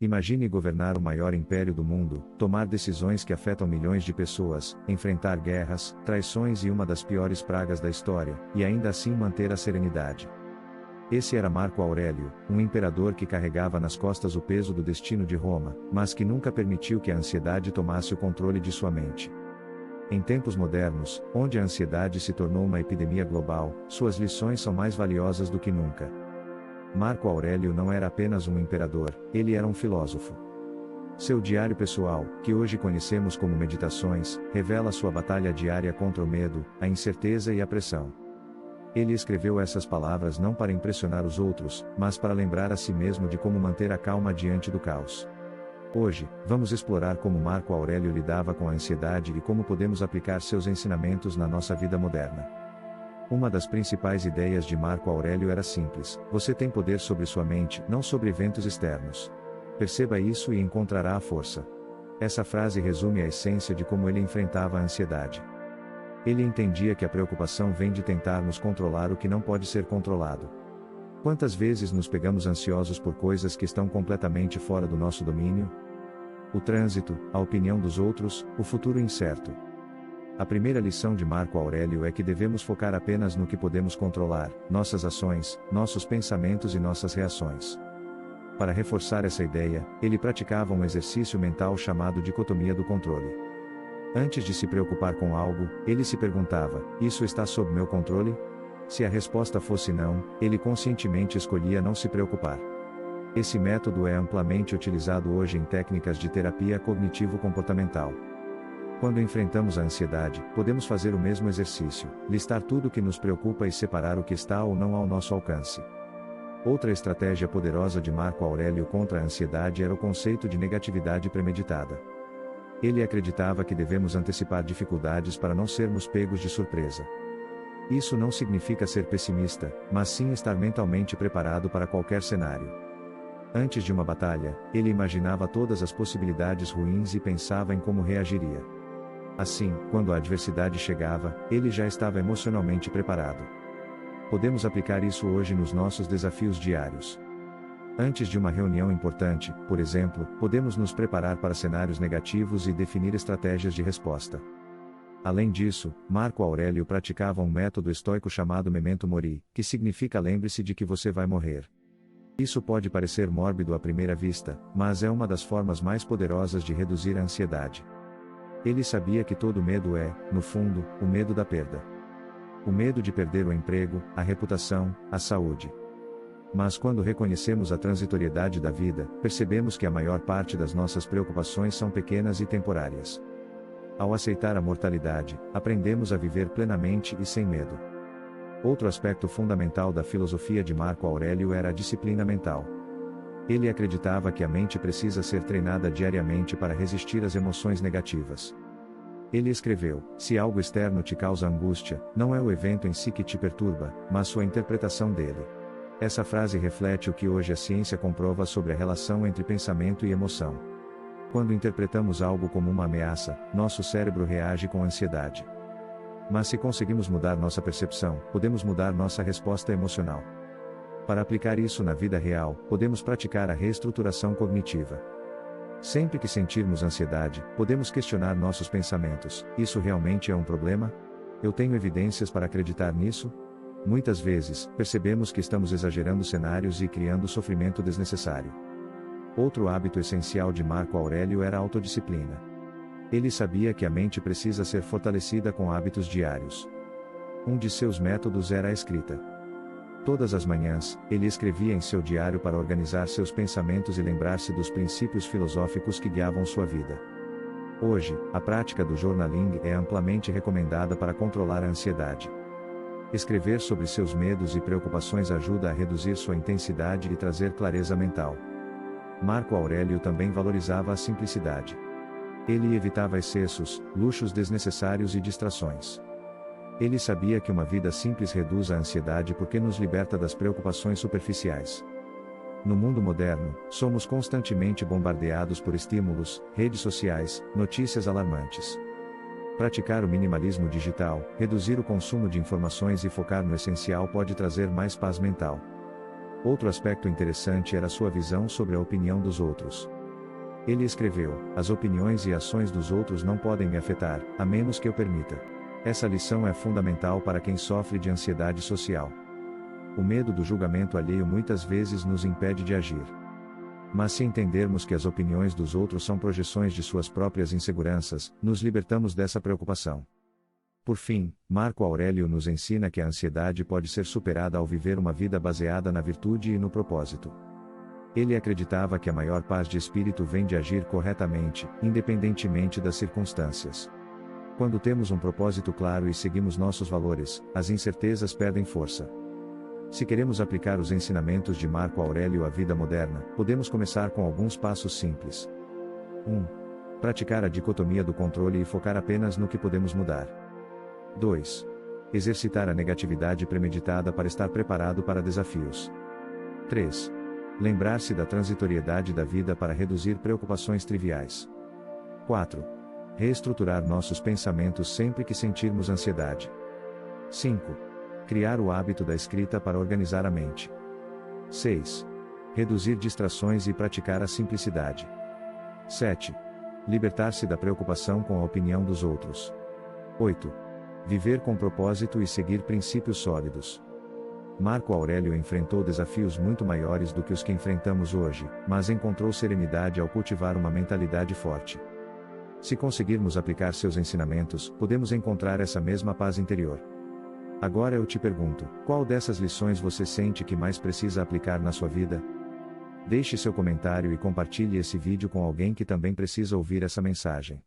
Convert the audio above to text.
Imagine governar o maior império do mundo, tomar decisões que afetam milhões de pessoas, enfrentar guerras, traições e uma das piores pragas da história, e ainda assim manter a serenidade. Esse era Marco Aurélio, um imperador que carregava nas costas o peso do destino de Roma, mas que nunca permitiu que a ansiedade tomasse o controle de sua mente. Em tempos modernos, onde a ansiedade se tornou uma epidemia global, suas lições são mais valiosas do que nunca. Marco Aurélio não era apenas um imperador, ele era um filósofo. Seu diário pessoal, que hoje conhecemos como Meditações, revela sua batalha diária contra o medo, a incerteza e a pressão. Ele escreveu essas palavras não para impressionar os outros, mas para lembrar a si mesmo de como manter a calma diante do caos. Hoje, vamos explorar como Marco Aurélio lidava com a ansiedade e como podemos aplicar seus ensinamentos na nossa vida moderna. Uma das principais ideias de Marco Aurélio era simples: você tem poder sobre sua mente, não sobre eventos externos. Perceba isso e encontrará a força. Essa frase resume a essência de como ele enfrentava a ansiedade. Ele entendia que a preocupação vem de tentarmos controlar o que não pode ser controlado. Quantas vezes nos pegamos ansiosos por coisas que estão completamente fora do nosso domínio? O trânsito, a opinião dos outros, o futuro incerto. A primeira lição de Marco Aurélio é que devemos focar apenas no que podemos controlar: nossas ações, nossos pensamentos e nossas reações. Para reforçar essa ideia, ele praticava um exercício mental chamado dicotomia do controle. Antes de se preocupar com algo, ele se perguntava: isso está sob meu controle? Se a resposta fosse não, ele conscientemente escolhia não se preocupar. Esse método é amplamente utilizado hoje em técnicas de terapia cognitivo-comportamental. Quando enfrentamos a ansiedade, podemos fazer o mesmo exercício: listar tudo o que nos preocupa e separar o que está ou não ao nosso alcance. Outra estratégia poderosa de Marco Aurélio contra a ansiedade era o conceito de negatividade premeditada. Ele acreditava que devemos antecipar dificuldades para não sermos pegos de surpresa. Isso não significa ser pessimista, mas sim estar mentalmente preparado para qualquer cenário. Antes de uma batalha, ele imaginava todas as possibilidades ruins e pensava em como reagiria. Assim, quando a adversidade chegava, ele já estava emocionalmente preparado. Podemos aplicar isso hoje nos nossos desafios diários. Antes de uma reunião importante, por exemplo, podemos nos preparar para cenários negativos e definir estratégias de resposta. Além disso, Marco Aurélio praticava um método estoico chamado Memento Mori, que significa lembre-se de que você vai morrer. Isso pode parecer mórbido à primeira vista, mas é uma das formas mais poderosas de reduzir a ansiedade. Ele sabia que todo medo é, no fundo, o medo da perda. O medo de perder o emprego, a reputação, a saúde. Mas quando reconhecemos a transitoriedade da vida, percebemos que a maior parte das nossas preocupações são pequenas e temporárias. Ao aceitar a mortalidade, aprendemos a viver plenamente e sem medo. Outro aspecto fundamental da filosofia de Marco Aurélio era a disciplina mental. Ele acreditava que a mente precisa ser treinada diariamente para resistir às emoções negativas. Ele escreveu: se algo externo te causa angústia, não é o evento em si que te perturba, mas sua interpretação dele. Essa frase reflete o que hoje a ciência comprova sobre a relação entre pensamento e emoção. Quando interpretamos algo como uma ameaça, nosso cérebro reage com ansiedade. Mas se conseguimos mudar nossa percepção, podemos mudar nossa resposta emocional. Para aplicar isso na vida real, podemos praticar a reestruturação cognitiva. Sempre que sentirmos ansiedade, podemos questionar nossos pensamentos: isso realmente é um problema? Eu tenho evidências para acreditar nisso? Muitas vezes, percebemos que estamos exagerando cenários e criando sofrimento desnecessário. Outro hábito essencial de Marco Aurélio era a autodisciplina. Ele sabia que a mente precisa ser fortalecida com hábitos diários. Um de seus métodos era a escrita. Todas as manhãs, ele escrevia em seu diário para organizar seus pensamentos e lembrar-se dos princípios filosóficos que guiavam sua vida. Hoje, a prática do journaling é amplamente recomendada para controlar a ansiedade. Escrever sobre seus medos e preocupações ajuda a reduzir sua intensidade e trazer clareza mental. Marco Aurélio também valorizava a simplicidade. Ele evitava excessos, luxos desnecessários e distrações. Ele sabia que uma vida simples reduz a ansiedade porque nos liberta das preocupações superficiais. No mundo moderno, somos constantemente bombardeados por estímulos, redes sociais, notícias alarmantes. Praticar o minimalismo digital, reduzir o consumo de informações e focar no essencial pode trazer mais paz mental. Outro aspecto interessante era sua visão sobre a opinião dos outros. Ele escreveu: as opiniões e ações dos outros não podem me afetar, a menos que eu permita. Essa lição é fundamental para quem sofre de ansiedade social. O medo do julgamento alheio muitas vezes nos impede de agir. Mas se entendermos que as opiniões dos outros são projeções de suas próprias inseguranças, nos libertamos dessa preocupação. Por fim, Marco Aurélio nos ensina que a ansiedade pode ser superada ao viver uma vida baseada na virtude e no propósito. Ele acreditava que a maior paz de espírito vem de agir corretamente, independentemente das circunstâncias. Quando temos um propósito claro e seguimos nossos valores, as incertezas perdem força. Se queremos aplicar os ensinamentos de Marco Aurélio à vida moderna, podemos começar com alguns passos simples. 1. Praticar a dicotomia do controle e focar apenas no que podemos mudar. 2. Exercitar a negatividade premeditada para estar preparado para desafios. 3. Lembrar-se da transitoriedade da vida para reduzir preocupações triviais. 4. Reestruturar nossos pensamentos sempre que sentirmos ansiedade. 5. Criar o hábito da escrita para organizar a mente. 6. Reduzir distrações e praticar a simplicidade. 7. Libertar-se da preocupação com a opinião dos outros. 8. Viver com propósito e seguir princípios sólidos. Marco Aurélio enfrentou desafios muito maiores do que os que enfrentamos hoje, mas encontrou serenidade ao cultivar uma mentalidade forte. Se conseguirmos aplicar seus ensinamentos, podemos encontrar essa mesma paz interior. Agora eu te pergunto, qual dessas lições você sente que mais precisa aplicar na sua vida? Deixe seu comentário e compartilhe esse vídeo com alguém que também precisa ouvir essa mensagem.